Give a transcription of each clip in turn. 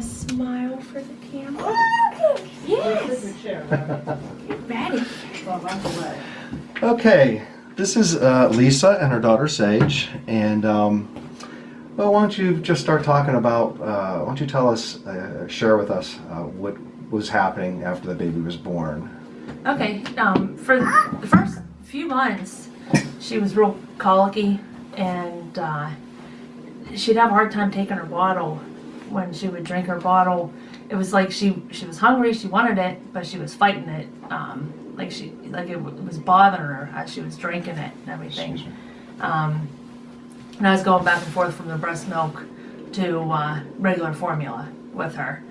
to smile for the camera? Yes. Get ready. Okay, this is Lisa and her daughter Sage, and well, why don't you just start talking about? Why don't you tell us, share with us what was happening after the baby was born? Okay. For the first few months, she was real colicky, and she'd have a hard time taking her bottle. When she would drink her bottle, it was like she was hungry, she wanted it, but she was fighting it. Like it was bothering her as she was drinking it and everything. And I was going back and forth from the breast milk to regular formula with her.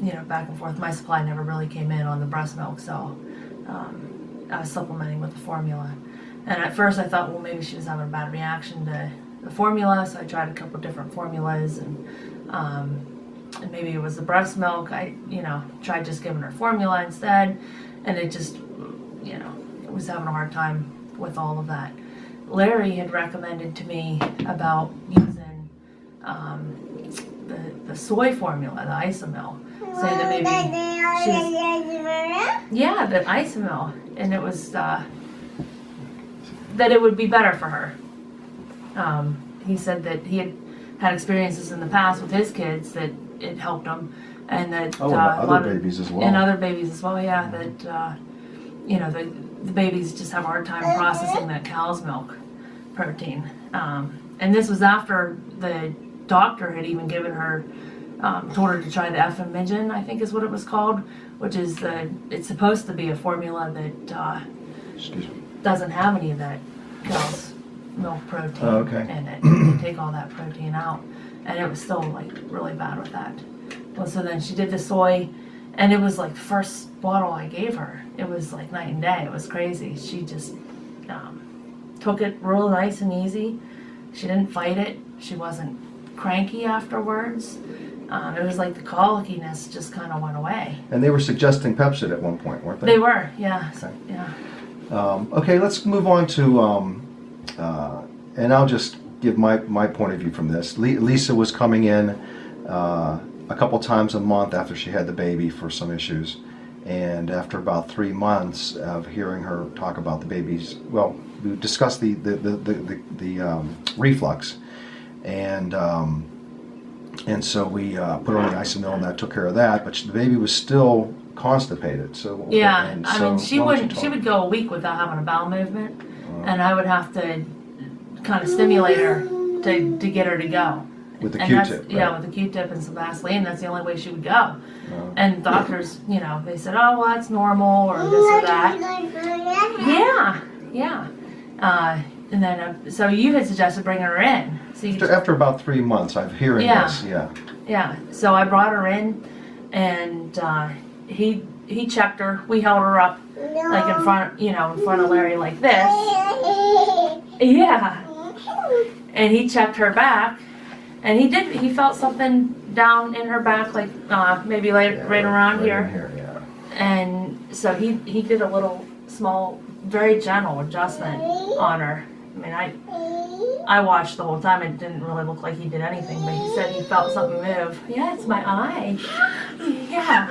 You know, back and forth. My supply never really came in on the breast milk, so I was supplementing with the formula. And at first I thought, well, maybe she was having a bad reaction to the formula, so I tried a couple different formulas, and maybe it was the breast milk. I, tried just giving her formula instead, and it just, was having a hard time with all of that. Larry had recommended to me about using the soy formula, the isomil, saying that maybe the isomil, and it was that it would be better for her. He said that he had experiences in the past with his kids that it helped him, and that other babies as well. And other babies as well, yeah. That the babies just have a hard time processing that cow's milk protein. And this was after the doctor had even given her, told her to try the Efimidin, I think is what it was called, which is it's supposed to be a formula that doesn't have any of that cow's milk protein in it. You take all that protein out, and it was still like really bad with that. Well, so then she did the soy, and it was like the first bottle I gave her. It was like night and day. It was crazy. She just took it real nice and easy. She didn't fight it. She wasn't cranky afterwards. It was like the colickiness just kind of went away. And they were suggesting Pepsid at one point, weren't they? They were, yeah. Okay. Yeah. Okay, let's move on to, and I'll just give my point of view from this. Lisa was coming in a couple times a month after she had the baby for some issues, and after about 3 months of hearing her talk about the baby's, well, we discussed the reflux, and so we put her on the isomil, and that took care of that. But the baby was still constipated. So yeah, I mean, she would go a week without having a bowel movement, and I would have to kind of stimulate her to get her to go. With the Q-tip, right? Yeah, with the Q-tip and some Vaseline. That's the only way she would go. And doctors, they said, oh, well, that's normal, or this or that. Yeah. And then, so you had suggested bringing her in. So after about 3 months, I'm hearing this. Yeah. So I brought her in, and he checked her. We held her up, like in front of Larry, like this. Yeah. And he checked her back, and he felt something down in her back, like maybe right around here. And so he did a little small, very gentle adjustment on her. I mean, I watched the whole time. It didn't really look like he did anything, but he said he felt something move. Yeah, it's my eye. Yeah.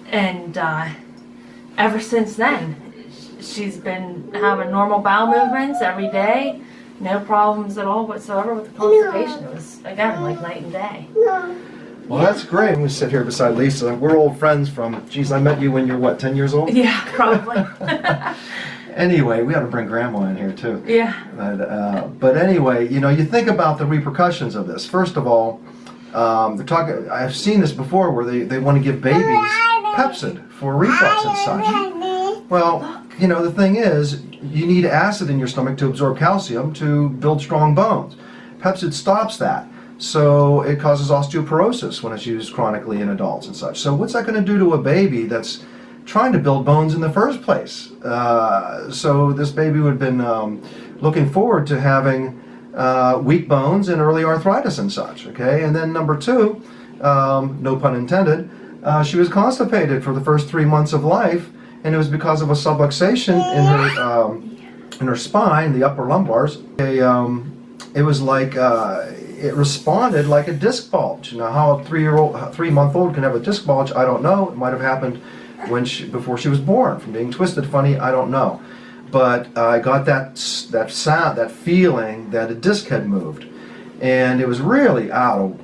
And ever since then, she's been having normal bowel movements every day. No problems at all whatsoever with the constipation. It was, again, like night and day. Well, that's great. We sit here beside Lisa. We're old friends from, geez, I met you when you're, what, 10 years old? Yeah, probably. Anyway, we ought to bring Grandma in here, too. Yeah. But anyway, you think about the repercussions of this. First of all, I've seen this before where they want to give babies Pepsid for reflux and such. Well, the thing is, you need acid in your stomach to absorb calcium to build strong bones. Pepsid stops that. So it causes osteoporosis when it's used chronically in adults and such. So what's that going to do to a baby that's trying to build bones in the first place? So this baby would have been looking forward to having weak bones and early arthritis and such. Okay, and then number two, no pun intended, she was constipated for the first 3 months of life, and it was because of a subluxation in her spine, the upper lumbars. It was like it responded like a disc bulge. Now, how a 3-month-old can have a disc bulge, I don't know. It might have happened before she was born, from being twisted funny, I don't know. But I got that sound, that feeling that a disc had moved, and it was really out.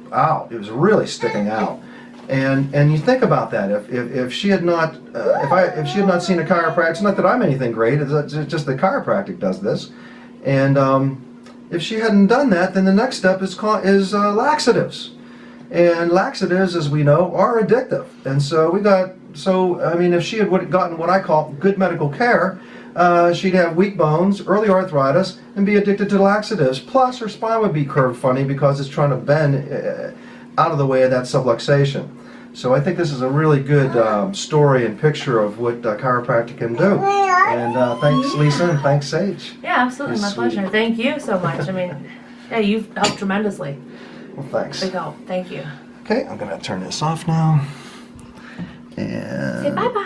It was really sticking out. And you think about that. If she had not if she had not seen a chiropractor, it's not that I'm anything great. It's just that chiropractic does this. And if she hadn't done that, then the next step is laxatives. And laxatives, as we know, are addictive. And so if she had gotten what I call good medical care, she'd have weak bones, early arthritis, and be addicted to laxatives. Plus, her spine would be curved funny because it's trying to bend out of the way of that subluxation. So I think this is a really good story and picture of what chiropractic can do. And thanks, Lisa, and thanks, Sage. Yeah, absolutely, my pleasure. Thank you so much. I mean, yeah, you've helped tremendously. Well, thanks. Big help. Thank you. Okay, I'm going to turn this off now. And say bye-bye.